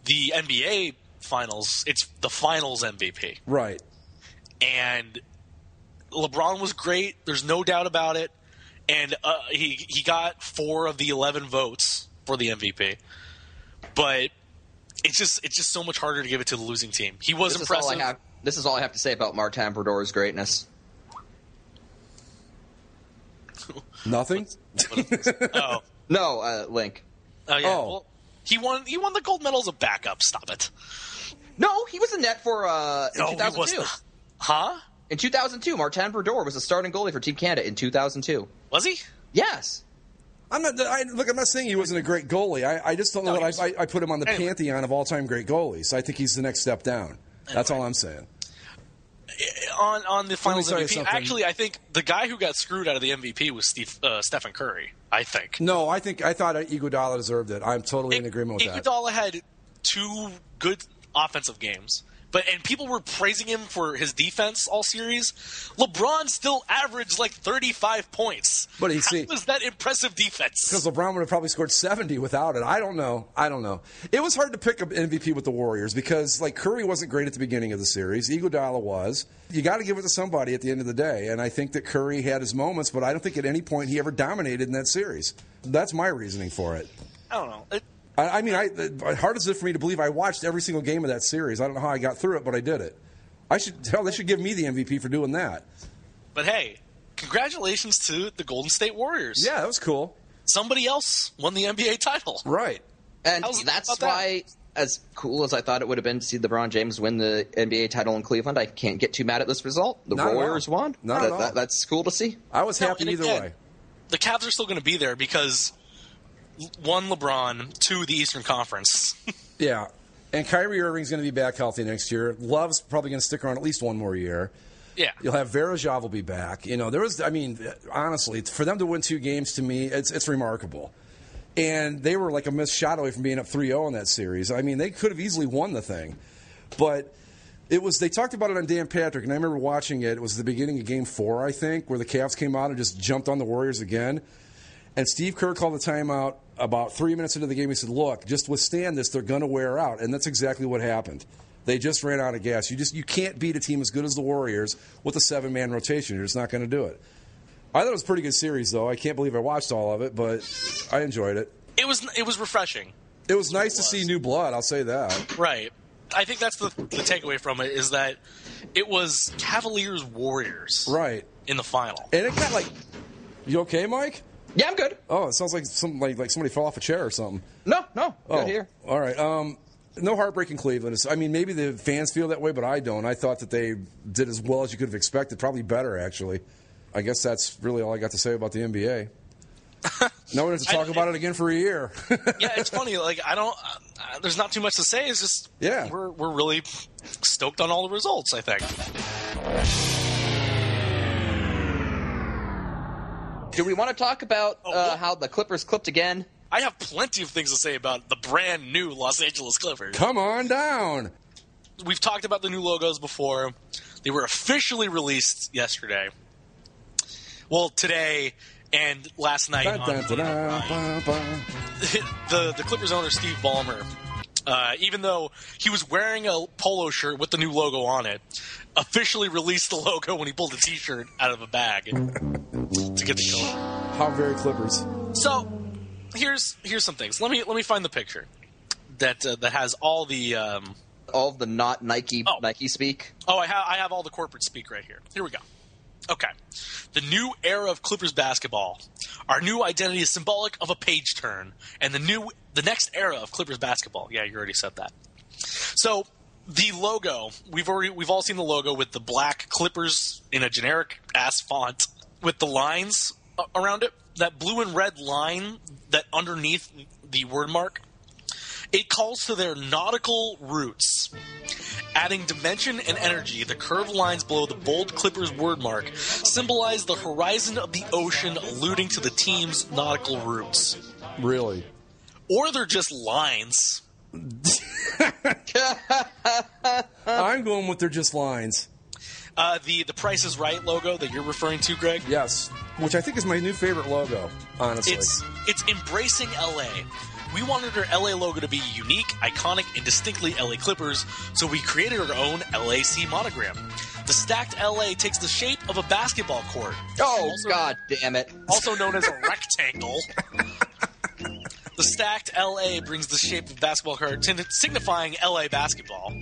the NBA Finals, it's the Finals MVP. Right. And LeBron was great. There's no doubt about it. And he got 4 of the 11 votes for the MVP. But it's just so much harder to give it to the losing team. He was impressive. This is all I have to say about Martin Brodeur's greatness. Nothing? Oh. No, Link. Oh, yeah. Oh. Well, he won the gold medal as a backup. Stop it. No, he was in net for in 2002. Huh? In 2002, Martin Brodeur was the starting goalie for Team Canada in 2002. Was he? Yes. I'm not saying he wasn't a great goalie. I just don't know that I put him on the pantheon of all-time great goalies. I think he's the next step down. That's all I'm saying. On the Finals MVP, actually, I think the guy who got screwed out of the MVP was Stephen Curry, I think. No, I thought Iguodala deserved it. I'm totally in agreement with that. Iguodala had 2 good offensive games. And people were praising him for his defense all series. LeBron still averaged 35 points. But how was that impressive defense? Because LeBron would have probably scored 70 without it. I don't know. It was hard to pick an MVP with the Warriors because Curry wasn't great at the beginning of the series. Iguodala was. You got to give it to somebody at the end of the day. And I think that Curry had his moments, but I don't think at any point he ever dominated in that series. That's my reasoning for it. I don't know. Hard is it for me to believe I watched every single game of that series. I don't know how I got through it, but I did it. They should give me the MVP for doing that. But hey, congratulations to the Golden State Warriors. Yeah, that was cool. Somebody else won the NBA title. Right. And that's why, as cool as I thought it would have been to see LeBron James win the NBA title in Cleveland, I can't get too mad at this result. The Warriors won. Not at all. That's cool to see. I was happy either way. the Cavs are still going to be there because 1, LeBron, 2, the Eastern Conference. Yeah. And Kyrie Irving's going to be back healthy next year. Love's probably going to stick around at least one more year. Yeah. You'll have Varejao will be back. Honestly, for them to win 2 games, to me, it's remarkable. And they were like a missed shot away from being up 3-0 in that series. I mean, they could have easily won the thing. But they talked about it on Dan Patrick, and I remember watching it. It was the beginning of Game 4, I think, where the Cavs came out and just jumped on the Warriors again. And Steve Kerr called the timeout about 3 minutes into the game. He said, look, just withstand this. They're going to wear out. And that's exactly what happened. They just ran out of gas. You can't beat a team as good as the Warriors with a 7-man rotation. You're just not going to do it. I thought it was a pretty good series, though. I can't believe I watched all of it, but I enjoyed it. It was refreshing. It was nice to see new blood, I'll say that. Right. I think that's the takeaway from it is that it was Cavaliers-Warriors right in the final. And it got like... You okay, Mike? Yeah, I'm good. Oh, it sounds like somebody fell off a chair or something. No, good here. All right. No heartbreak in Cleveland. I mean, maybe the fans feel that way, but I don't. I thought that they did as well as you could have expected, probably better, actually. I guess that's really all I got to say about the NBA. No one has to talk about it again for a year. Yeah, it's funny. Like I don't. There's not too much to say. It's just we're really stoked on all the results. I think. Do we want to talk about how the Clippers clipped again? I have plenty of things to say about the brand new Los Angeles Clippers. Come on down. We've talked about the new logos before. They were officially released yesterday. Well, today and last night. The Clippers owner, Steve Ballmer, even though he was wearing a polo shirt with the new logo on it, officially released the logo when he pulled a T-shirt out of a bag to get the color. How very Clippers. So here's some things. Let me find the picture that has all the not Nike speak. Oh, I have all the corporate speak right here. Here we go. Okay. The new era of Clippers basketball. Our new identity is symbolic of a page turn. And the next era of Clippers basketball. Yeah, you already said that. So the logo, we've all seen the logo with the black Clippers in a generic ass font with the lines around it. That blue and red line that underneath the word mark, it calls to their nautical roots. Adding dimension and energy, the curved lines below the bold Clippers word mark symbolize the horizon of the ocean, alluding to the team's nautical roots. Really? Or they're just lines. I'm going with they're just lines. The Price is Right logo that you're referring to, Greg? Yes, which I think is my new favorite logo, honestly. It's embracing LA. We wanted our LA logo to be unique, iconic, and distinctly LA Clippers, so we created our own LAC monogram. The stacked LA takes the shape of a basketball court. Oh, God damn it. Also known as a rectangle. The stacked LA brings the shape of a basketball court, signifying LA basketball.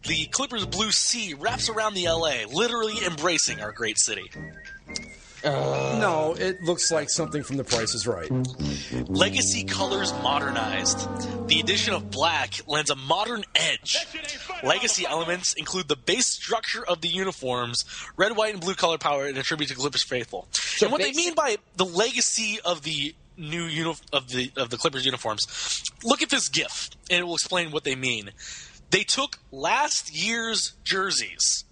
The Clippers blue sea wraps around the LA, literally embracing our great city. No, it looks like something from The Price is Right. Legacy colors modernized. The addition of black lends a modern edge. Legacy elements include the base structure of the uniforms, red, white, and blue color palette, and a tribute to Clippers faithful. So and what they mean by the legacy of the new of the Clippers uniforms, look at this GIF, and it will explain what they mean. They took last year's jerseys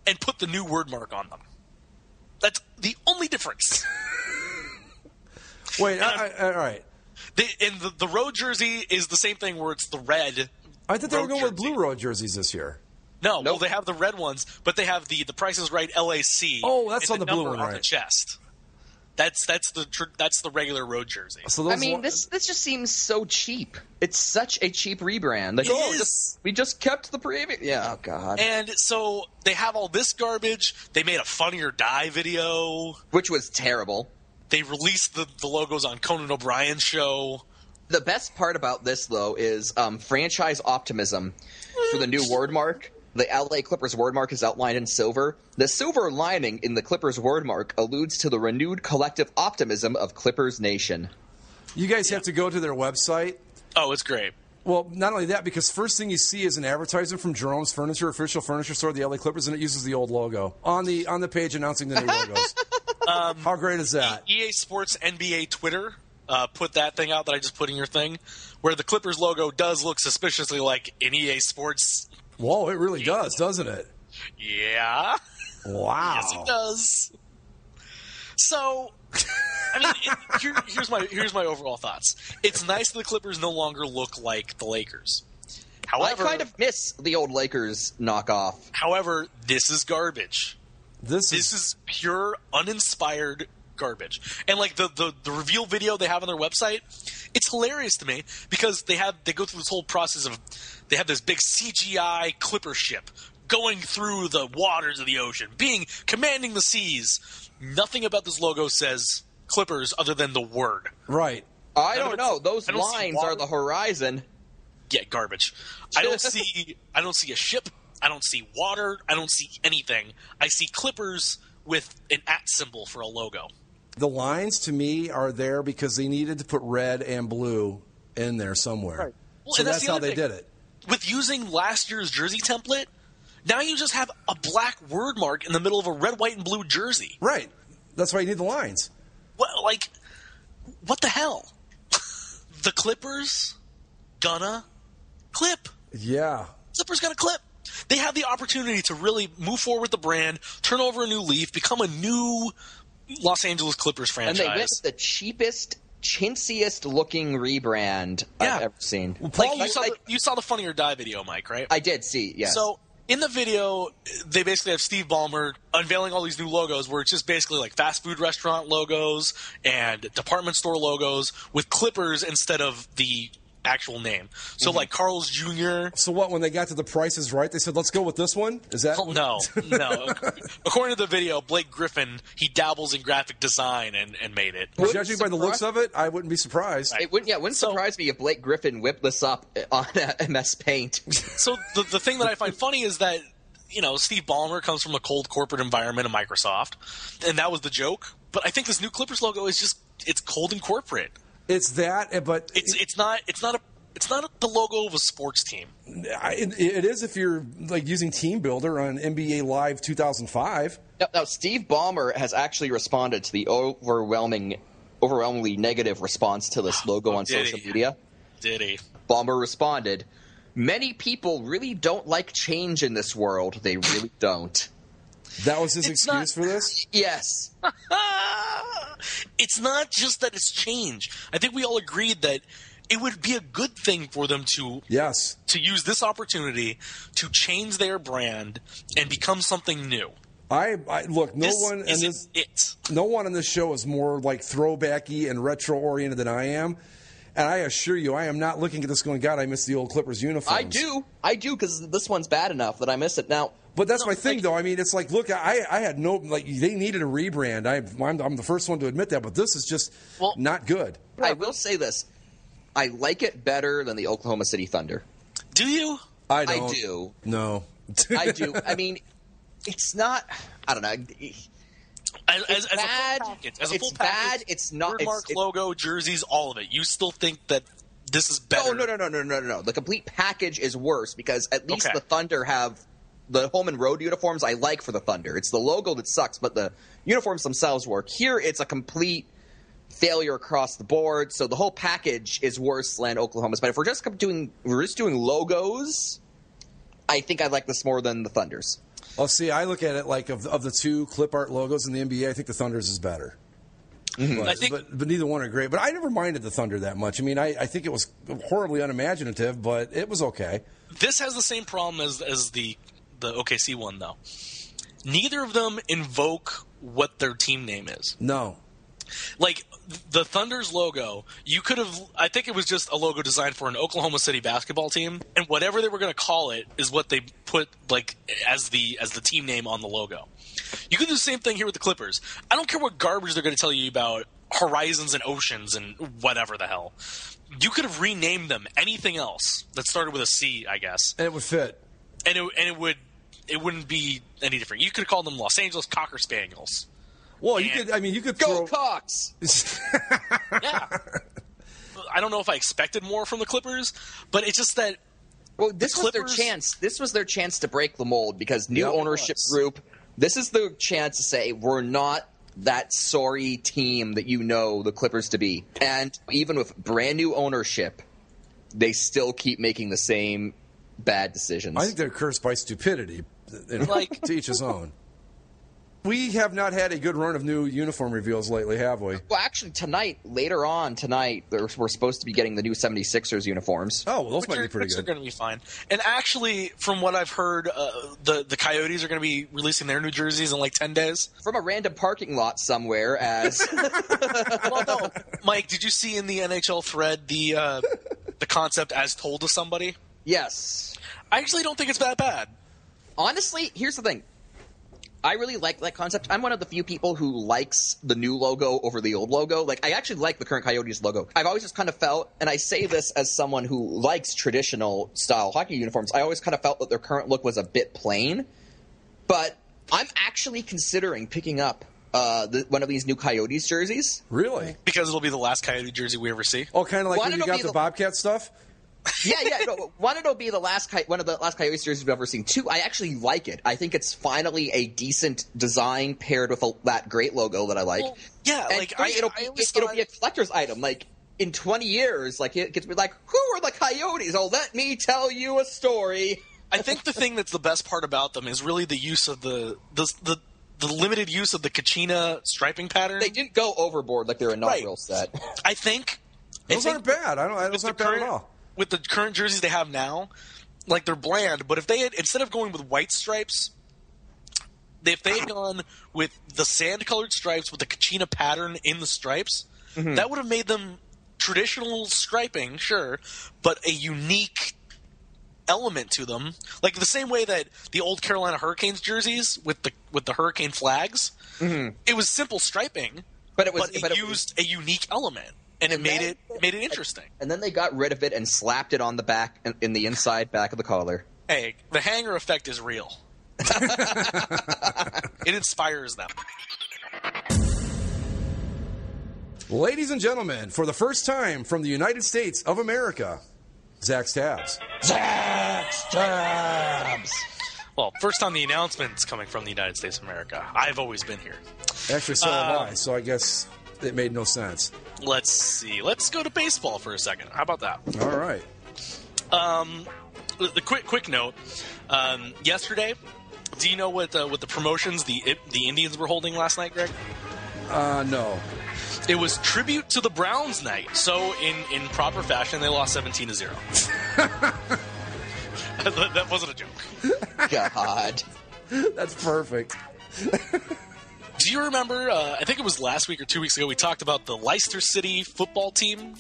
and put the new word mark on them. That's the only difference. Wait, all right. The road jersey is the same thing where it's the red. I thought they were going with blue road jerseys this year. No, well, they have the red ones, but they have the Price is Right LAC. Oh, that's on the blue one, on right? The chest. That's the regular road jersey. So this just seems so cheap. It's such a cheap rebrand. Like, we just kept the previous. Yeah, oh God. And so they have all this garbage. They made a Funny or Die video, which was terrible. They released the logos on Conan O'Brien's show. The best part about this, though, is franchise optimism for the new word mark. The LA Clippers word mark is outlined in silver. The silver lining in the Clippers word mark alludes to the renewed collective optimism of Clippers Nation. You guys have to go to their website. Oh, it's great. Well, not only that, because first thing you see is an advertisement from Jerome's Furniture, official furniture store of the LA Clippers, and it uses the old logo on the page announcing the new logos. How great is that? EA Sports NBA Twitter put that thing out that I just put in your thing, where the Clippers logo does look suspiciously like an EA Sports. Whoa, it really does, doesn't it? Yeah. Wow. Yes, it does. So, I mean, here's my overall thoughts. It's nice that the Clippers no longer look like the Lakers. However, I kind of miss the old Lakers knockoff. However, this is garbage. This is pure, uninspired garbage. And like the reveal video they have on their website, it's hilarious to me because they go through this whole process of they have this big CGI Clipper ship going through the waters of the ocean, commanding the seas. Nothing about this logo says Clippers other than the word. Right. I don't know. Those lines are the horizon. Yeah, garbage. I don't see a ship. I don't see water. I don't see anything. I see Clippers with an @ symbol for a logo. The lines to me are there because they needed to put red and blue in there somewhere. Right. Well, so that's how they did it. With using last year's jersey template, now you just have a black word mark in the middle of a red, white, and blue jersey. Right. That's why you need the lines. What the hell? The Clippers gonna clip. Yeah. Clippers gonna clip. They have the opportunity to really move forward with the brand, turn over a new leaf, become a new Los Angeles Clippers franchise. And they went with the cheapest, chintziest looking rebrand I've ever seen. Well, you saw the Funny or Die video, Mike, right? I did see, yes. So in the video, they basically have Steve Ballmer unveiling all these new logos where it's just basically like fast food restaurant logos and department store logos with Clippers instead of the actual name. So like Carl's Jr. So what, when they got to the prices right, they said, let's go with this one? Is that? Oh, no. According to the video, Blake Griffin, he dabbles in graphic design and made it. Judging by the looks of it, I wouldn't be surprised. It wouldn't surprise me if Blake Griffin whipped this up on MS Paint. So the thing that I find funny is that, Steve Ballmer comes from a cold corporate environment at Microsoft, and that was the joke. But I think this new Clippers logo is it's cold and corporate. It's that, but it's not the logo of a sports team. It is if you're like using Team Builder on NBA Live 2005. Now, Steve Ballmer has actually responded to the overwhelmingly negative response to this logo on social media. Did he? Ballmer responded, "Many people really don't like change in this world. They really don't." That was his excuse for this? Yes. It's not just that it's change. I think we all agreed that it would be a good thing for them to use this opportunity to change their brand and become something new. Look, no one on this show is more like throwbacky and retro oriented than I am. And I assure you, I am not looking at this going, God, I miss the old Clippers uniforms. I do, because this one's bad enough that I miss it now. But that's my thing, though. I mean, it's like, look, I had they needed a rebrand. I'm the first one to admit that, but this is just not good. I will say this. I like it better than the Oklahoma City Thunder. Do you? I don't. I do. No. I do. I mean, it's not, I don't know. As a full package, it's not. Wordmark, logo, jerseys, all of it. You still think that this is better? No. The complete package is worse because at least the Thunder have the home and road uniforms I like for the Thunder. It's the logo that sucks, but the uniforms themselves work. Here, it's a complete failure across the board. So the whole package is worse than Oklahoma's. But if we're just doing logos, I think I like this more than the Thunder's. Well, see, I look at it like of the two clip art logos in the NBA, I think the Thunder's is better. Mm-hmm. But neither one are great. But I never minded the Thunder that much. I mean, I think it was horribly unimaginative, but it was okay. This has the same problem as the OKC one, though. Neither of them invoke what their team name is. No. Like, the Thunder's logo, you could have – I think it was just a logo designed for an Oklahoma City basketball team, and whatever they were going to call it is what they put, like, as the team name on the logo. You could do the same thing here with the Clippers. I don't care what garbage they're going to tell you about horizons and oceans and whatever the hell. You could have renamed them anything else that started with a C, I guess. And it would fit. And it wouldn't be any different. You could have called them Los Angeles Cocker Spaniels. Well, you could go Cox. Yeah. I don't know if I expected more from the Clippers, but it's just that. Well, this was their chance. This was their chance to break the mold because new ownership group. This is the chance to say we're not that sorry team that you know the Clippers to be. And even with brand new ownership, they still keep making the same bad decisions. I think they're cursed by stupidity. Like, to each his own. We have not had a good run of new uniform reveals lately, have we? Well, actually, later on tonight, we're supposed to be getting the new 76ers uniforms. Oh, well, those might be pretty good. Are going to be fine. And actually, from what I've heard, the Coyotes are going to be releasing their new jerseys in like 10 days. From a random parking lot somewhere as... Well, no. Mike, did you see in the NHL thread the concept as told to somebody? Yes. I actually don't think it's that bad. Honestly, here's the thing. I really like that concept. I'm one of the few people who likes the new logo over the old logo. Like, I actually like the current Coyotes logo. I've always just kind of felt, and I say this as someone who likes traditional style hockey uniforms, I always kind of felt that their current look was a bit plain. But I'm actually considering picking up one of these new Coyotes jerseys. Really? Because it'll be the last Coyote jersey we ever see. Oh, kind of like when you got the Bobcat stuff? Yeah. No, one, it'll be one of the last Coyotes jerseys we've ever seen. Two, I actually like it. I think it's finally a decent design paired with that great logo that I like. Well, yeah, and like three, it'll be a collector's item. Like in 20 years, like it gets me like, who are the Coyotes? Oh, let me tell you a story. I think the thing that's the best part about them is really the use of the limited use of the Kachina striping pattern. They didn't go overboard like their inaugural set. I think those aren't bad. Those aren't bad at all. With the current jerseys they have now, like they're bland, but if they had, instead of going with white stripes, if they had gone with the sand-colored stripes with the Kachina pattern in the stripes, that would have made them traditional striping, sure, but a unique element to them. Like the same way that the old Carolina Hurricanes jerseys with the Hurricane flags, it was simple striping, but it used a unique element. And it made it interesting. And then they got rid of it and slapped it on the back, in the inside back of the collar. Hey, the hanger effect is real. It inspires them. Ladies and gentlemen, for the first time from the United States of America, Zach's Tabs. Zach's Tabs! Well, first time the announcement's coming from the United States of America. I've always been here. Actually, so have I, so I guess it made no sense. Let's see. Let's go to baseball for a second. How about that? All right. The quick note. Yesterday, do you know what the promotions the Indians were holding last night, Greg? No. It was tribute to the Browns night. So in proper fashion, they lost 17-0. That wasn't a joke. God. That's perfect. Do you remember, I think it was last week or 2 weeks ago, we talked about the Leicester City football team,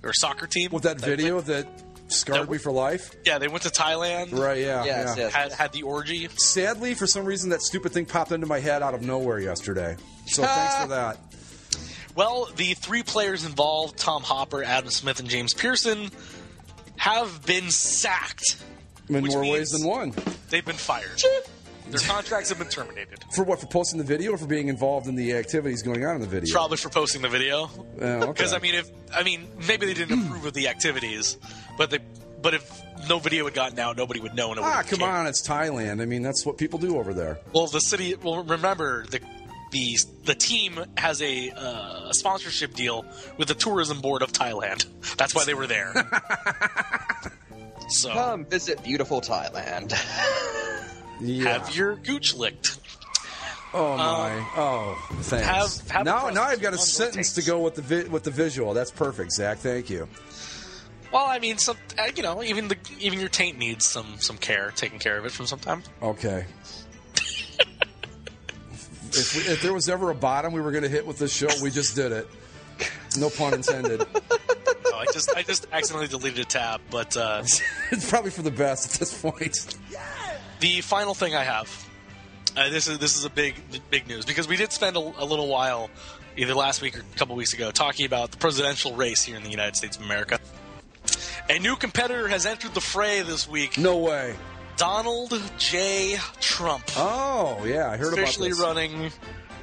or soccer team? With that video that scarred me for life? Yeah, they went to Thailand. Right, yeah. Yes. Had the orgy. Sadly, for some reason, that stupid thing popped into my head out of nowhere yesterday. So thanks for that. Well, the three players involved, Tom Hopper, Adam Smith, and James Pearson, have been sacked. In more ways than one. They've been fired. Their contracts have been terminated. For what? For posting the video, or for being involved in the activities going on in the video? Probably for posting the video. Because okay. Maybe they didn't approve of the activities, but if no video had gotten out, nobody would know. Come on, it's Thailand. I mean, that's what people do over there. Well, the city. Well, remember the team has a sponsorship deal with the tourism board of Thailand. That's why they were there. So come visit beautiful Thailand. Yeah. Have your gooch licked. Oh my! Thanks. Now I've got a sentence to go with the visual. That's perfect, Zach. Thank you. Well, I mean, even your taint needs some care, taking care of it from some time. Okay. If there was ever a bottom we were going to hit with this show, we just did it. No pun intended. No, I just accidentally deleted a tab, but it's probably for the best at this point. The final thing I have, this is a big news, because we did spend a little while, either last week or a couple weeks ago, talking about the presidential race here in the United States of America. A new competitor has entered the fray this week. No way. Donald J. Trump. Oh, yeah, I heard about this. Officially running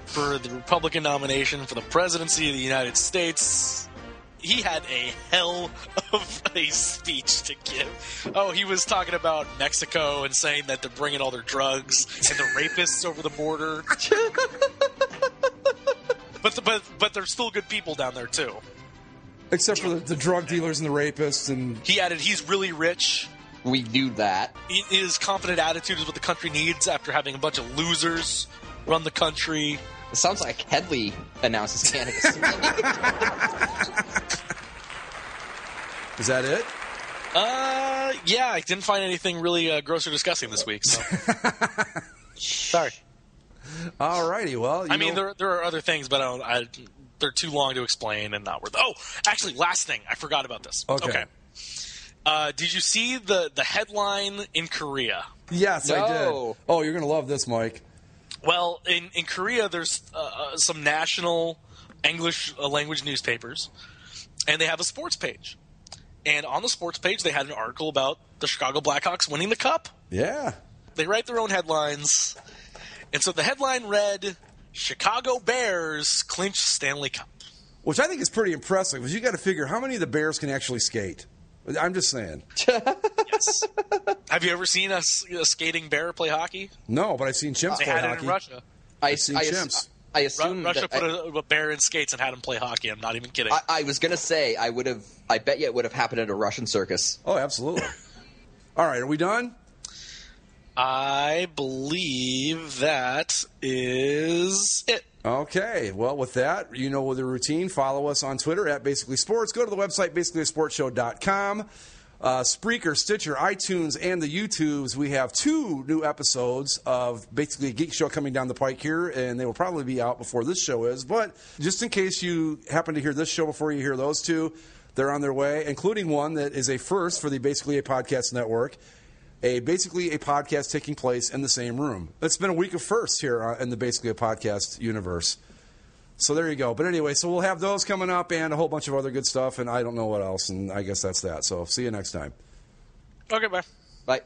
for the Republican nomination for the presidency of the United States. He had a hell of a speech to give. Oh, he was talking about Mexico and saying that they're bringing all their drugs and the rapists over the border. But there's still good people down there too. Except for the drug dealers and the rapists. And he added, he's really rich. We knew that. His confident attitude is what the country needs after having a bunch of losers run the country. It sounds like Headley announces candidacy. Is that it? Yeah, I didn't find anything really gross or disgusting this week. So. Sorry. All righty. Well, I mean, there are other things, but they're too long to explain and not worth. Oh, actually, last thing, I forgot about this. Okay. Did you see the headline in Korea? Yes, I did. Oh, you're going to love this, Mike. Well, in Korea, there's some national English language newspapers, and they have a sports page. And on the sports page, they had an article about the Chicago Blackhawks winning the Cup. Yeah. They write their own headlines. And so the headline read, Chicago Bears clinch Stanley Cup. Which I think is pretty impressive, because you got to figure how many of the Bears can actually skate. I'm just saying. Yes. Have you ever seen a skating bear play hockey? No, but I've seen chimps play hockey. They had it in Russia. I've seen chimps. I assume Russia put a bear in skates and had him play hockey. I'm not even kidding. I was going to say, I bet you it would have happened at a Russian circus. Oh, absolutely. All right, are we done? I believe that is it. Okay. Well, with that, you know the routine. Follow us on Twitter at Basically Sports. Go to the website, basicallyasportshow.com. Spreaker, Stitcher, iTunes, and the YouTubes. We have 2 new episodes of basically a geek show coming down the pike here, and they will probably be out before this show is. But just in case you happen to hear this show before you hear those 2, they're on their way, including one that is a first for the Basically a Podcast Network. Basically a podcast taking place in the same room. It's been a week of firsts here in the Basically a Podcast universe. So there you go. But anyway, so we'll have those coming up and a whole bunch of other good stuff, and I don't know what else, and I guess that's that. So see you next time. Okay, bye. Bye.